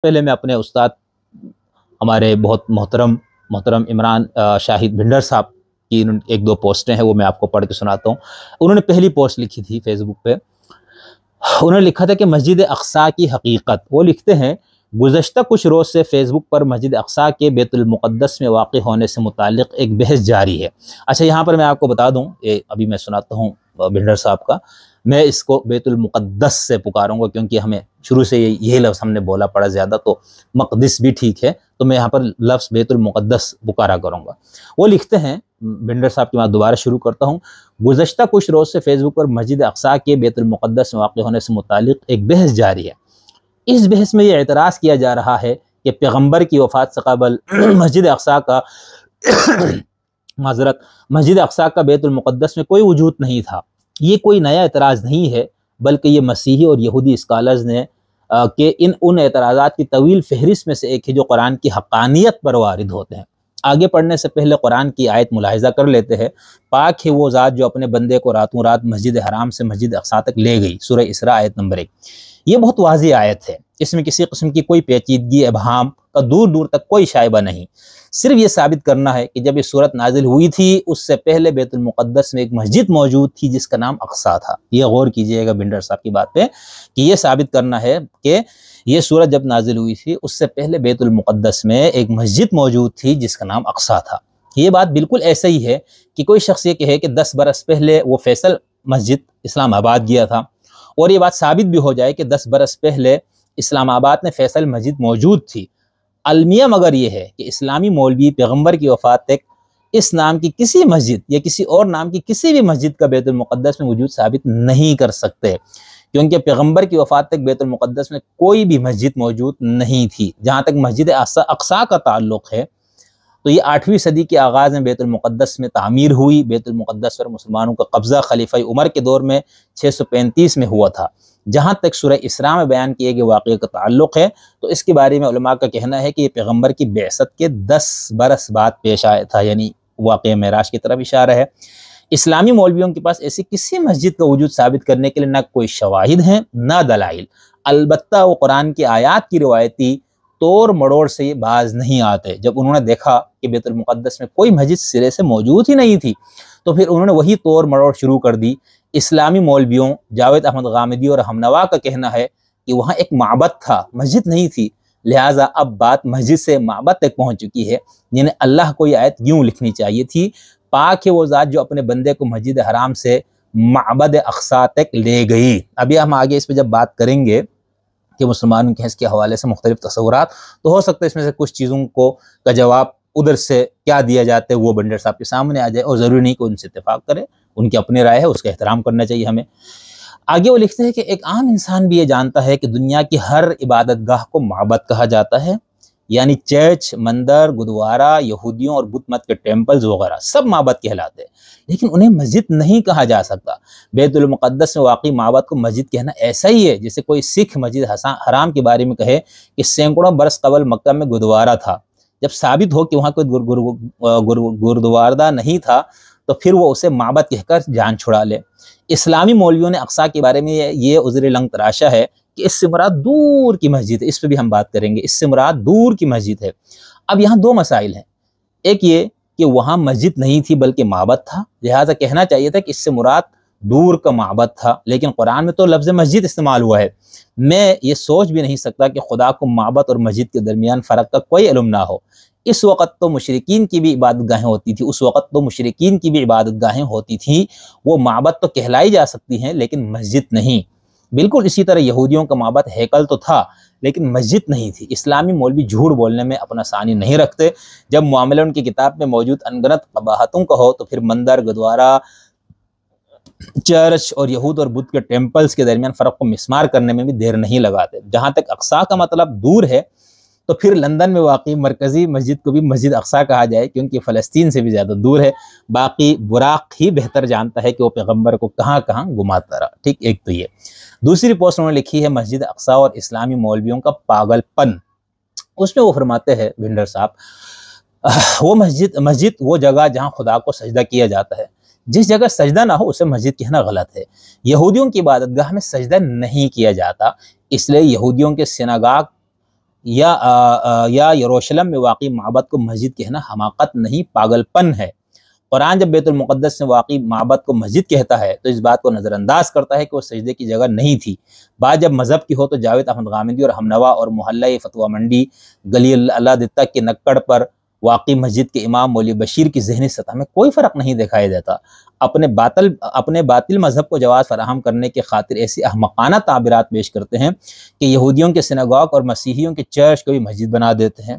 پہلے میں اپنے استاد ہمارے بہت محترم عمران شاہد بھنڈر صاحب کی ایک دو پوسٹیں ہیں، وہ میں آپ کو پڑھ کے سناتا ہوں۔ انہوں نے پہلی پوسٹ لکھی تھی فیس بک پہ، انہوں نے لکھا تھا کہ مسجد اقصیٰ کی حقیقت۔ وہ لکھتے ہیں، گزشتہ کچھ روز سے فیس بک پر مسجد اقصیٰ کے بیت المقدس میں واقع ہونے سے متعلق ایک بحث جاری ہے۔ اچھا، یہاں پر میں آپ کو بتا دوں، ابھی میں سناتا ہوں بھنڈر صاحب کا، میں اس کو بیت المقدس سے پکاروں گا کیونکہ ہمیں شروع سے یہی لفظ ہم نے بولا پڑا زیادہ، تو مقدس بھی ٹھیک ہے، تو میں یہاں پر لفظ بیت المقدس پکارا کروں گا۔ وہ لکھتے ہیں، بھنڈر صاحب کی بات دوبارہ شروع کرتا ہوں، گزشتہ کچھ روز سے فیس بک پر مسجد اقصیٰ کے بیت المقدس میں واقع ہونے سے متعلق ایک بحث جاری ہے۔ اس بحث میں یہ اعتراض کیا جا رہا ہے کہ پیغمبر کی وفات سے قبل مسجد اقصیٰ کا مسجد اقصیٰ کا بیت المقدس میں کوئی وجود نہیں تھا۔ یہ کوئی نیا اعتراض نہیں ہے، بلکہ یہ مسیحی اور یہودی اسکالرز نے کہ ان اعتراضات کی طویل فہرست میں سے ایک ہے جو قرآن کی حقانیت پر وارد ہوتے ہیں۔ آگے پڑھنے سے پہلے قرآن کی آیت ملاحظہ کر لیتے ہیں۔ پاک ہے وہ ذات جو اپنے بندے کو راتوں رات مسجد حرام سے مسجد اقصیٰ تک لے گئی، سورہ اسراء آیت نمبر 1۔ یہ بہت واضح آیت ہے، اس میں کسی قسم کی کوئی پیچیدگی ابہام کا دور دور تک کوئی شائبہ نہیں۔ صرف یہ ثابت کرنا ہے کہ جب یہ سورت نازل ہوئی تھی اس سے پہلے بیت المقدس میں ایک مسجد موجود تھی جس کا نام اقصیٰ تھا۔ یہ غور کیجئے گا بھنڈر صاحب کی بات پہ کہ یہ ثابت کرنا ہے کہ یہ سورت جب نازل ہوئی تھی اس سے پہلے بیت المقدس میں ایک مسجد موجود تھی جس کا نام اقصیٰ تھا۔ یہ بات بالکل ایسا ہی ہے کہ کوئی شخص یہ کہے کہ 10 برس پہلے وہ فیصل مسجد اسلام آباد گیا تھا، اور یہ بات ثابت بھی ہو جائے کہ 10 برس پہلے اسلام آباد میں فیصل مسجد موجود تھی۔ المیہ مگر یہ ہے کہ اسلامی مولوی پیغمبر کی وفات تک اس نام کی کسی مسجد یا کسی اور نام کی کسی بھی مسجد کا بیت المقدس میں وجود ثابت نہیں کر سکتے، کیونکہ پیغمبر کی وفات تک بیت المقدس میں کوئی بھی مسجد موجود نہیں تھی۔ جہاں تک مسجد اقصیٰ کا تعلق ہے تو یہ 8ویں صدی کے آغاز میں بیت المقدس میں تعمیر ہوئی۔ بیت المقدس پر مسلمانوں کا قبضہ خلیفہ عمر کے دور میں 635 میں ہوا تھا۔ جہاں تک سورہ اسراء میں بیان کیے گئے واقعے کا تعلق ہے تو اس کے بارے میں علماء کا کہنا ہے کہ یہ پیغمبر کی بعثت کے 10 برس بعد پیش آیا تھا، یعنی واقعہ معراج کی طرف اشارہ ہے۔ اسلامی مولویوں کے پاس ایسی کسی مسجد کا وجود ثابت کرنے کے لیے نہ کوئی شواہد ہیں نہ دلائل، البتہ وہ قرآن کی آیات کی روایتی توڑ مڑوڑ سے یہ باز نہیں آتے۔ جب انہوں نے دیکھا کہ بیت المقدس میں کوئی مسجد سرے سے موجود ہی نہیں تھی تو پھر انہوں نے وہی توڑ مڑوڑ شروع کر دی۔ اسلامی مولویوں جاوید احمد غامدی اور ہمنوا کا کہنا ہے کہ وہاں ایک معبد تھا، مسجد نہیں تھی، لہٰذا اب بات مسجد سے معبد تک پہنچ چکی ہے، یعنی اللہ کو یہ آیت یوں لکھنی چاہیے تھی، پاک ہے وہ ذات جو اپنے بندے کو مسجد حرام سے معبد اقصیٰ تک لے گئی۔ ابھی ہم آگے اس پہ جب بات کریں گے کہ مسلمانوں کے اس کے حوالے سے مختلف تصورات، تو ہو سکتا ہے اس میں سے کچھ چیزوں کا جواب ادھر سے کیا دیا جاتا ہے وہ بھنڈر صاحب کے سامنے آ جائے، اور ضروری نہیں کہ ان سے اتفاق کرے، ان کی اپنی رائے ہے، اس کا احترام کرنا چاہیے ہمیں۔ آگے وہ لکھتے ہیں کہ ایک عام انسان بھی یہ جانتا ہے کہ دنیا کی ہر عبادت گاہ کو معبد کہا جاتا ہے، یعنی چرچ، مندر، گردوارہ، یہودیوں اور بت مت کے ٹیمپلز وغیرہ سب معبد کہلاتے ہیں، لیکن انہیں مسجد نہیں کہا جا سکتا۔ بیت المقدس میں واقع معبد کو مسجد کہنا ایسا ہی ہے جیسے کوئی سکھ مسجد حرام کے بارے میں کہے کہ سینکڑوں برس قبل مکہ میں گردوارہ تھا۔ جب ثابت ہو کہ وہاں کوئی گردوارہ نہیں تھا تو پھر وہ اسے معبد کہہ کر جان چھڑا لے۔ اسلامی مولویوں نے اقصیٰ کے بارے میں یہ عذر لنگ تراشا ہے کہ اس سے مراد دور کی مسجد ہے، اس پہ بھی ہم بات کریں گے، اس سے مراد دور کی مسجد ہے۔ اب یہاں دو مسائل ہیں، ایک یہ کہ وہاں مسجد نہیں تھی بلکہ معبد تھا، لہٰذا کہنا چاہیے تھا کہ اس سے مراد دور کا معبد تھا، لیکن قرآن میں تو لفظ مسجد استعمال ہوا ہے۔ میں یہ سوچ بھی نہیں سکتا کہ خدا کو معبد اور مسجد کے درمیان فرق کا کوئی علم نہ ہو۔ اس وقت تو مشرکین کی بھی عبادت گاہیں ہوتی تھیں، وہ معبد تو کہلائی جا سکتی ہیں لیکن مسجد نہیں۔ بالکل اسی طرح یہودیوں کا معبد ہیکل تو تھا لیکن مسجد نہیں تھی۔ اسلامی مولوی جھوٹ بولنے میں اپنا ثانی نہیں رکھتے، جب معاملہ ان کی کتاب میں موجود انگنت قباحتوں کا ہو تو پھر مندر، گردوارہ، چرچ اور یہود اور بدھ کے ٹیمپلز کے درمیان فرق کو مسمار کرنے میں بھی دیر نہیں لگاتے۔ جہاں تک اقصیٰ کا مطلب دور ہے تو پھر لندن میں واقع مرکزی مسجد کو بھی مسجد اقصیٰ کہا جائے کیونکہ فلسطین سے بھی زیادہ دور ہے۔ باقی براق ہی بہتر جانتا ہے کہ وہ پیغمبر کو کہاں کہاں گھماتا رہا۔ ٹھیک، ایک تو یہ۔ دوسری پوسٹ انہوں نے لکھی ہے مسجد اقصیٰ اور اسلامی مولویوں کا پاگل پن۔ اس میں وہ فرماتے ہیں بھنڈر صاحب، وہ مسجد وہ جگہ جہاں خدا کو سجدہ کیا جاتا ہے، جس جگہ سجدہ نہ ہو اسے مسجد کہنا غلط ہے۔ یہودیوں کی عبادت گاہ میں سجدہ نہیں کیا جاتا، اس لیے یہودیوں کے سیناگاگ یا یروشلم میں واقع معبد کو مسجد کہنا حماقت نہیں پاگل پن ہے۔ قرآن جب بیت المقدس میں واقع معبد کو مسجد کہتا ہے تو اس بات کو نظر انداز کرتا ہے کہ وہ سجدے کی جگہ نہیں تھی۔ بات جب مذہب کی ہو تو جاوید احمد غامدی اور ہم نوا اور محلہ فتویٰ منڈی گلی اللہ دتہ کے نکڑ پر واقع مسجد کے امام مولوی بشیر کی ذہنی سطح میں کوئی فرق نہیں دکھائی دیتا۔ اپنے باطل مذہب کو جواز فراہم کرنے کی خاطر ایسی احمقانہ تعبیرات پیش کرتے ہیں کہ یہودیوں کے سنگاگ اور مسیحیوں کے چرچ کو بھی مسجد بنا دیتے ہیں۔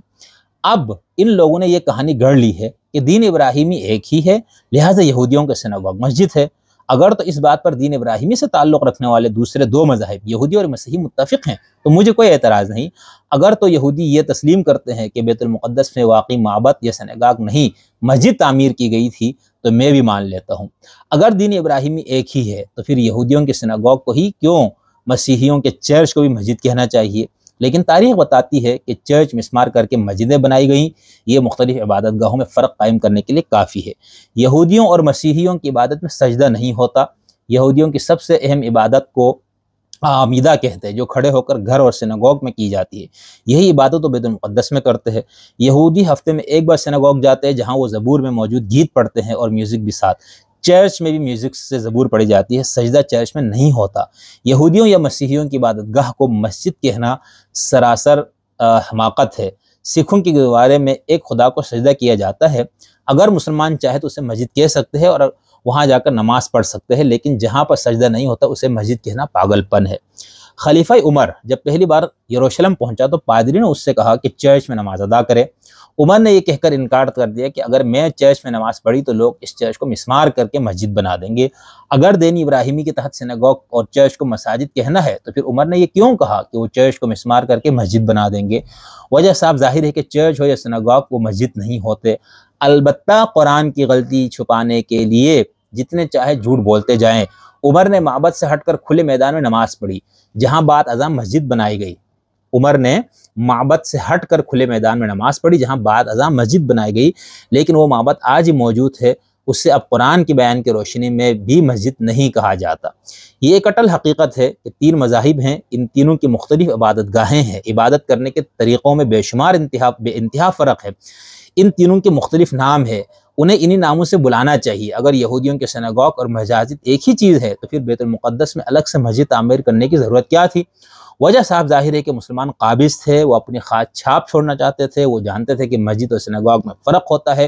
اب ان لوگوں نے یہ کہانی گڑھ لی ہے کہ دین ابراہیمی ایک ہی ہے، لہٰذا یہودیوں کے سنگاگ مسجد ہے۔ اگر تو اس بات پر دین ابراہیمی سے تعلق رکھنے والے دوسرے دو مذاہب یہودی اور مسیحی متفق ہیں تو مجھے کوئی اعتراض نہیں۔ اگر تو یہودی یہ تسلیم کرتے ہیں کہ بیت المقدس میں واقع معبد یا سنگاگ نہیں مسجد تعمیر کی گئی تھی تو میں بھی مان لیتا ہوں۔ اگر دین ابراہیمی ایک ہی ہے تو پھر یہودیوں کے سنگاگ کو ہی کیوں مسیحیوں کے چرچ کو بھی مسجد کہنا چاہیے؟ لیکن تاریخ بتاتی ہے کہ چرچ مسمار کر کے مسجدیں بنائی گئیں، یہ مختلف عبادت گاہوں میں فرق قائم کرنے کے لیے کافی ہے۔ یہودیوں اور مسیحیوں کی عبادت میں سجدہ نہیں ہوتا۔ یہودیوں کی سب سے اہم عبادت کو عمیدہ کہتے ہیں، جو کھڑے ہو کر گھر اور سنگاگ میں کی جاتی ہے۔ یہی عبادت تو بیت المقدس میں کرتے ہیں۔ یہودی ہفتے میں ایک بار سنگاگ جاتے ہیں جہاں وہ زبور میں موجود گیت پڑھتے ہیں اور میوزک بھی ساتھ۔ چرچ میں بھی میوزک سے زبور پڑھی جاتی ہے، سجدہ چرچ میں نہیں ہوتا۔ یہودیوں یا مسیحیوں کی عبادت گاہ کو مسجد کہنا سراسر حماقت ہے۔ سکھوں کی گرودوارے میں ایک خدا کو سجدہ کیا جاتا ہے، اگر مسلمان چاہے تو اسے مسجد کہہ سکتے ہیں اور وہاں جا کر نماز پڑھ سکتے ہیں، لیکن جہاں پر سجدہ نہیں ہوتا اسے مسجد کہنا پاگل پن ہے۔ خلیفہ عمر جب پہلی بار یروشلم پہنچا تو پادری نے اس سے کہا کہ چرچ میں نماز ادا کرے۔ عمر نے یہ کہہ کر انکار کر دیا کہ اگر میں چرچ میں نماز پڑھی تو لوگ اس چرچ کو مسمار کر کے مسجد بنا دیں گے۔ اگر دین ابراہیمی کے تحت سنگاگ اور چرچ کو مساجد کہنا ہے تو پھر عمر نے یہ کیوں کہا کہ وہ چرچ کو مسمار کر کے مسجد بنا دیں گے؟ وجہ صاف ظاہر ہے کہ چرچ ہو یا سنگاگ وہ مسجد نہیں ہوتے۔ البتہ قرآن کی غلطی چھپانے کے لیے جتنے چاہے جھوٹ بولتے جائیں۔ عمر نے معبد سے ہٹ کر کھلے میدان میں نماز پڑھی جہاں بعد ازاں مسجد بنائی گئی۔ عمر نے معبد سے ہٹ کر کھلے میدان میں نماز پڑھی جہاں بعد ازاں مسجد بنائی گئی، لیکن وہ معبد آج ہی موجود ہے، اسے اب قرآن کی بیان کی روشنی میں بھی مسجد نہیں کہا جاتا۔ یہ ایک اٹل حقیقت ہے کہ تین مذاہب ہیں، ان تینوں کی مختلف عبادت گاہیں ہیں، عبادت کرنے کے طریقوں میں بے شمار بے انتہا فرق ہے، ان تینوں کے مختلف نام ہیں، انہیں انہی ناموں سے بلانا چاہیے۔ اگر یہودیوں کے سنگاگ اور مساجد ایک ہی چیز ہے تو پھر بیت المقدس میں الگ سے مسجد تعمیر کرنے کی ضرورت کیا تھی؟ وجہ صاف ظاہر ہے کہ مسلمان قابض تھے، وہ اپنی خاص چھاپ چھوڑنا چاہتے تھے، وہ جانتے تھے کہ مسجد اور سنگاگ میں فرق ہوتا ہے۔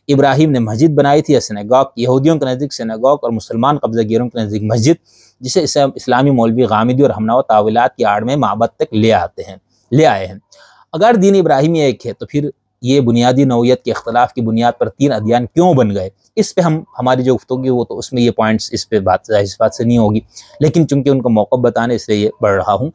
ابراہیم نے مسجد بنائی تھی یا سنگاگ؟ یہودیوں کے نزدیک سنگاگ اور مسلمان قبضہ گیروں کے نزدیک مسجد، جسے اسلامی مولوی غامدی اور ہمنوا تاویلات کی آڑ میں معبد تک لے آئے ہیں۔ اگر دین ابراہیمی ایک ہے تو پھر یہ بنیادی نوعیت کے اختلاف کی بنیاد پر تین ادیان کیوں بن گئے؟ اس پہ ہماری جو گفتگو وہ تو اس میں یہ پوائنٹس اس پہ اس بات سے نہیں ہوگی، لیکن چونکہ ان کو موقع بتانے اس لیے یہ پڑھ رہا ہوں۔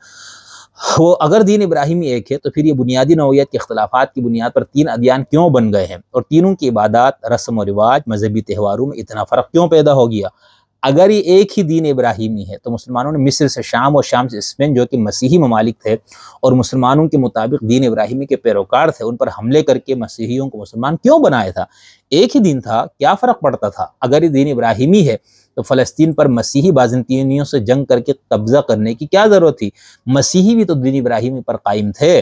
وہ اگر دین ابراہیمی ایک ہے تو پھر یہ بنیادی نوعیت کے اختلافات کی بنیاد پر تین ادیان کیوں بن گئے ہیں، اور تینوں کی عبادات، رسم و رواج، مذہبی تہواروں میں اتنا فرق کیوں پیدا ہو گیا؟ اگر یہ ایک ہی دین ابراہیمی ہے تو مسلمانوں نے مصر سے شام اور شام سے اسپین جو کہ مسیحی ممالک تھے اور مسلمانوں کے مطابق دین ابراہیمی کے پیروکار تھے، ان پر حملے کر کے مسیحیوں کو مسلمان کیوں بنایا تھا؟ ایک ہی دین تھا، کیا فرق پڑتا تھا؟ اگر یہ دین ابراہیمی ہے تو فلسطین پر مسیحی بازنطینیوں سے جنگ کر کے قبضہ کرنے کی کیا ضرورت تھی؟ مسیحی بھی تو دین ابراہیمی پر قائم تھے،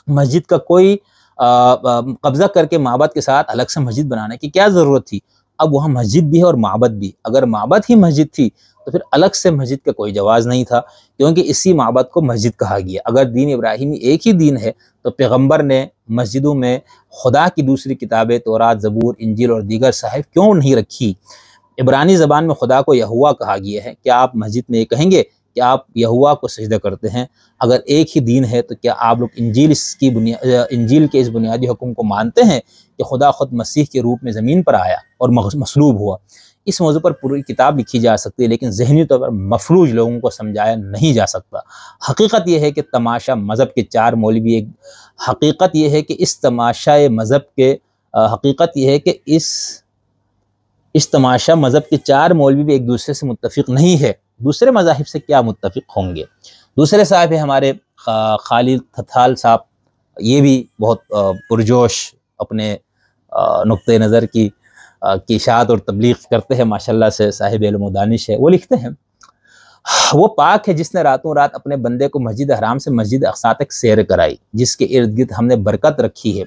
مسجد کا کوئی قبضہ کر کے معبد کے ساتھ الگ سے مسجد بنانے کی کیا ضرورت تھی؟ اب وہاں مسجد بھی ہے اور معبد بھی، اگر معبد ہی مسجد تھی تو پھر الگ سے مسجد کا کوئی جواز نہیں تھا، کیونکہ اسی معبد کو مسجد کہا گیا۔ اگر دین ابراہیمی ایک ہی دین ہے تو پیغمبر نے مسجدوں میں خدا کی دوسری کتابیں تورات، زبور، انجیل اور دیگر صحائف کیوں نہیں رکھی؟ عبرانی زبان میں خدا کو یہوہ کہا گیا ہے، کیا آپ مسجد میں یہ کہیں گے کہ آپ یہوہ کو سجدہ کرتے ہیں؟ اگر ایک ہی دین ہے تو کیا آپ لوگ انجیل کے اس بنیادی حکم کو مانتے ہیں کہ خدا خود مسیح کے روپ میں زمین پر آیا اور مصلوب ہوا؟ اس موضوع پر پوری کتاب لکھی جا سکتی ہے، لیکن ذہنی طور پر مفلوج لوگوں کو سمجھایا نہیں جا سکتا۔ حقیقت یہ ہے کہ تماشا مذہب کے چار مولوی حقیقت یہ ہے کہ اس تماشا مذہب کے چار مولوی بھی ایک دوسرے سے متفق نہیں ہے، دوسرے مذاہب سے کیا متفق ہوں گے؟ دوسرے صاحب ہیں ہمارے خالد تھتھال صاحب، یہ بھی بہت پرجوش اپنے نقطۂ نظر کی اشاعت اور تبلیغ کرتے ہیں، ماشاءاللہ سے صاحب علم و دانش ہے۔ وہ لکھتے ہیں وہ پاک ہے جس نے راتوں رات اپنے بندے کو مسجد حرام سے مسجد اقصیٰ تک سیر کرائی، جس کے ارد گرد ہم نے برکت رکھی ہے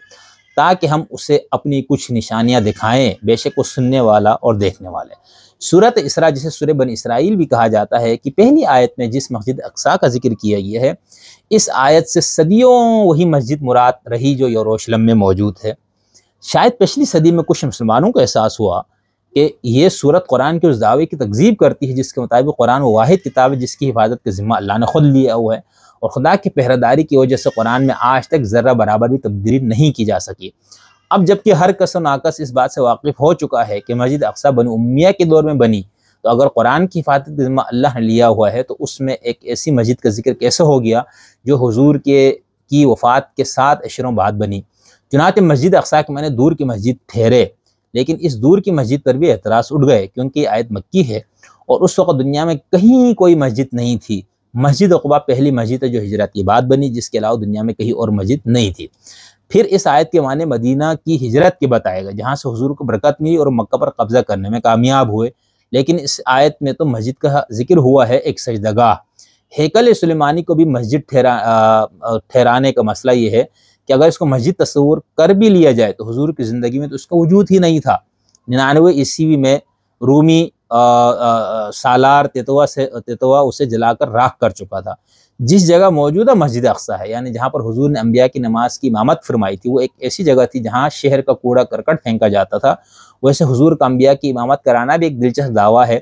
تاکہ ہم اسے اپنی کچھ نشانیاں دکھائیں، بے شک وہ سننے والا اور دیکھنے والا ہے۔ سورۃ اسراء جسے سورہ بنی اسرائیل بھی کہا جاتا ہے کہ پہلی آیت میں جس مسجد اقصیٰ کا ذکر کیا گیا ہے، اس آیت سے صدیوں وہی مسجد مراد رہی جو یروشلم میں موجود ہے۔ شاید پچھلی صدی میں کچھ مسلمانوں کو احساس ہوا کہ یہ سورت قرآن کے اس دعوے کی تکذیب کرتی ہے جس کے مطابق قرآن وہ واحد کتاب ہے جس کی حفاظت کا ذمہ اللہ نے خود لیا ہوا ہے، اور خدا کی پہرہ داری کی وجہ سے قرآن میں آج تک ذرہ برابر بھی تبدیلی نہیں کی جا سکی۔ اب جبکہ ہر کس و ناکس اس بات سے واقف ہو چکا ہے کہ مسجد اقصیٰ بنو امیہ کے دور میں بنی، تو اگر قرآن کی حفاظت کا ذمہ اللہ نے لیا ہوا ہے تو اس میں ایک ایسی مسجد کا ذکر کیسے ہو گیا جو حضور کی وفات کے 7 اشروں بعد بنی؟ چنانچہ مسجد اقصیٰ کے معنی دور کی مسجد ٹھہرے، لیکن اس دور کی مسجد پر بھی اعتراض اٹھ گئے کیونکہ یہ آیت مکی ہے اور اس وقت دنیا میں کہیں کوئی مسجد نہیں تھی۔ مسجد عقبہ پہلی مسجد ہے جو ہجرت کے بعد بنی، جس کے علاوہ دنیا میں کہیں اور مسجد نہیں تھی۔ پھر اس آیت کے معنی مدینہ کی ہجرت کے بتائے گا جہاں سے حضور کو برکت ملی اور مکہ پر قبضہ کرنے میں کامیاب ہوئے، لیکن اس آیت میں تو مسجد کا ذکر ہوا ہے ایک سجدہ گاہ۔ ہیکل سلیمانی کو بھی مسجد ٹھہرانے کا مسئلہ یہ ہے کہ اگر اس کو مسجد تصور کر بھی لیا جائے تو حضور کی زندگی میں تو اس کا وجود ہی نہیں تھا۔ 99 عیسوی میں رومی سالار تیتوا اسے جلا کر راکھ کر چکا تھا۔ جس جگہ موجودہ مسجد اقصیٰ ہے، یعنی جہاں پر حضور نے انبیاء کی نماز کی امامت فرمائی تھی، وہ ایک ایسی جگہ تھی جہاں شہر کا کوڑا کرکٹ پھینکا جاتا تھا۔ ویسے حضور کا انبیاء کی امامت کرانا بھی ایک دلچسپ دعویٰ ہے۔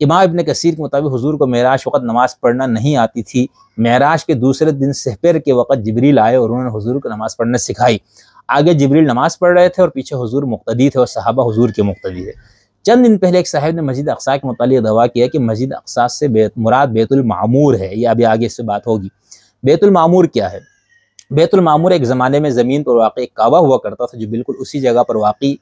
امام ابن کثیر کے مطابق حضور کو معراج وقت نماز پڑھنا نہیں آتی تھی۔ معراج کے دوسرے دن سحر کے وقت جبریل آئے اور انہوں نے حضور کو نماز پڑھنا سکھائی۔ آگے جبریل نماز پڑھ رہے تھے اور پیچھے حضور مقتدی تھے اور صحابہ حضور کے مقتدی تھے۔ چند دن پہلے ایک صاحب نے مسجد اقصیٰ کے متعلق دعویٰ کیا کہ مسجد اقصیٰ سے مراد بیت المعمور ہے۔ یہ ابھی آگے اس سے بات ہوگی۔ بیت المعمور کیا ہے؟ بیت المعمور ایک زمانے میں زمین پر واقع ایک کعبہ ہوا کرتا تھا جو بالکل اسی جگہ پر واقع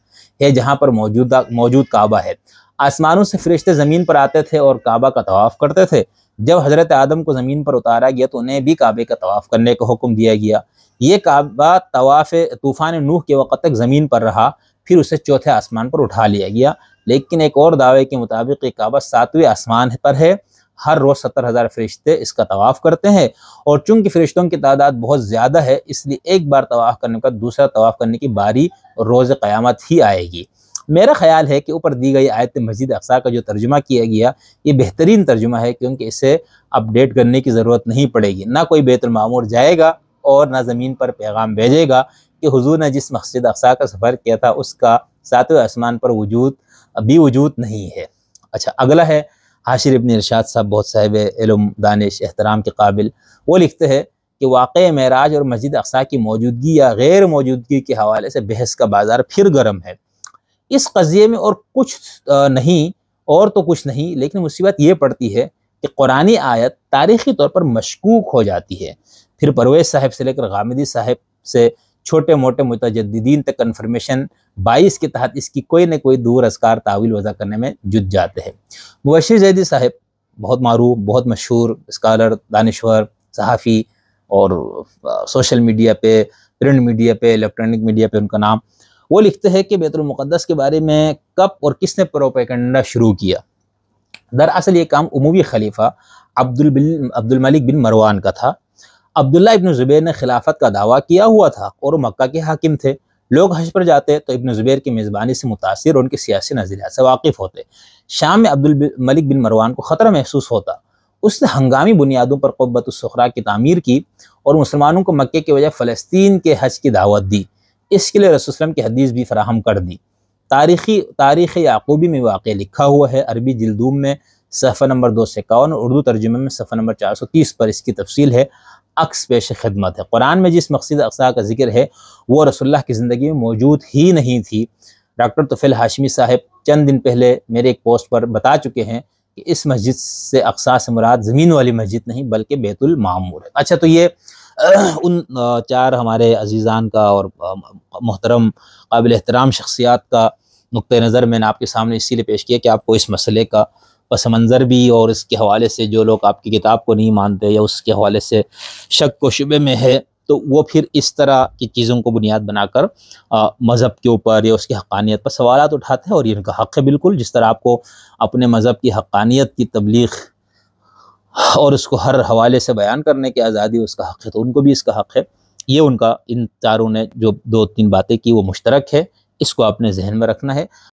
ہے جہاں پر موجود کعبہ ہے۔ آسمانوں سے فرشتے زمین پر آتے تھے اور کعبہ کا طواف کرتے تھے۔ جب حضرت آدم کو زمین پر اتارا گیا تو انہیں بھی کعبے کا طواف کرنے کا حکم دیا گیا۔ یہ کعبہ طواف طوفان نوح کے وقت تک زمین پر رہا، پھر اسے چوتھے آسمان پر اٹھا لیا گیا۔ لیکن ایک اور دعوے کے مطابق یہ کعبہ 7ویں آسمان پر ہے۔ ہر روز 70,000 فرشتے اس کا طواف کرتے ہیں، اور چونکہ فرشتوں کی تعداد بہت زیادہ ہے اس لیے ایک بار طواف کرنے کا دوسرا طواف کرنے کی باری روز قیامت ہی آئے گی۔ میرا خیال ہے کہ اوپر دی گئی آیت مسجد اقصیٰ کا جو ترجمہ کیا گیا یہ بہترین ترجمہ ہے، کیونکہ اسے اپ ڈیٹ کرنے کی ضرورت نہیں پڑے گی۔ نہ کوئی بیت المعمور جائے گا اور نہ زمین پر پیغام بھیجے گا کہ حضور نے جس مسجد اقصیٰ کا سفر کیا تھا اس کا 7ویں آسمان پر وجود نہیں ہے۔ اچھا، اگلا ہے حاشر ابن ارشاد صاحب، بہت صاحب علم، دانش، احترام کے قابل۔ وہ لکھتے ہیں کہ واقع معراج اور مسجد اقصیٰ کی موجودگی یا غیر موجودگی کے حوالے سے بحث کا بازار پھر گرم ہے۔ اس قضیے میں اور تو کچھ نہیں، لیکن مصیبت یہ پڑتی ہے کہ قرآنی آیت تاریخی طور پر مشکوک ہو جاتی ہے۔ پھر پرویز صاحب سے لے کر غامدی صاحب سے چھوٹے موٹے متجددین تک کنفرمیشن 22 کے تحت اس کی کوئی نہ کوئی دور ازکار تعویل وضع کرنے میں جت جاتے ہیں۔ مبشر زیدی صاحب بہت معروف، بہت مشہور اسکالر، دانشور، صحافی، اور سوشل میڈیا پہ، پرنٹ میڈیا پہ، الیکٹرانک میڈیا پہ ان کا نام، وہ لکھتے ہیں کہ بیت المقدس کے بارے میں کب اور کس نے پروپیگنڈا شروع کیا۔ دراصل یہ کام اموی خلیفہ عبد الملک بن مروان کا تھا۔ عبداللہ ابن زبیر نے خلافت کا دعویٰ کیا ہوا تھا اور وہ مکہ کے حاکم تھے۔ لوگ حج پر جاتے تو ابن زبیر کی میزبانی سے متاثر اور ان کے سیاسی نظریات سے واقف ہوتے۔ شام میں عبد الملک بن مروان کو خطرہ محسوس ہوتا۔ اس نے ہنگامی بنیادوں پر قبۃ الصخرہ کی تعمیر کی اور مسلمانوں کو مکے کے بجائے فلسطین کے حج کی دعوت دی۔ اس کے لیے رسول اللہ علیہ وسلم کی حدیث بھی فراہم کر دی۔ تاریخ یعقوبی میں واقع لکھا ہوا ہے، عربی جلدوم میں صفحہ نمبر 251 اور اردو ترجمے میں صفحہ نمبر 430 پر اس کی تفصیل ہے۔ عکس پیش خدمت ہے۔ قرآن میں جس مسجد اقصیٰ کا ذکر ہے وہ رسول اللہ کی زندگی میں موجود ہی نہیں تھی۔ ڈاکٹر طفیل ہاشمی صاحب چند دن پہلے میرے ایک پوسٹ پر بتا چکے ہیں کہ اس مسجد سے اقصیٰ سے مراد زمین والی مسجد نہیں بلکہ بیت المعمور ہے۔ اچھا، تو یہ ان 4 ہمارے عزیزان کا اور محترم قابل احترام شخصیات کا نقطہ نظر میں نے آپ کے سامنے اسی لیے پیش کیا کہ آپ کو اس مسئلے کا پس منظر بھی اور اس کے حوالے سے جو لوگ آپ کی کتاب کو نہیں مانتے یا اس کے حوالے سے شک و شبے میں ہے تو وہ پھر اس طرح کی چیزوں کو بنیاد بنا کر مذہب کے اوپر یا اس کی حقانیت پر سوالات اٹھاتے ہیں، اور یہ ان کا حق ہے بالکل، جس طرح آپ کو اپنے مذہب کی حقانیت کی تبلیغ اور اس کو ہر حوالے سے بیان کرنے کی آزادی اس کا حق ہے، تو ان کو بھی اس کا حق ہے۔ یہ ان کا، ان چاروں نے جو 2-3 باتیں کی وہ مشترک ہے، اس کو آپ نے ذہن میں رکھنا ہے۔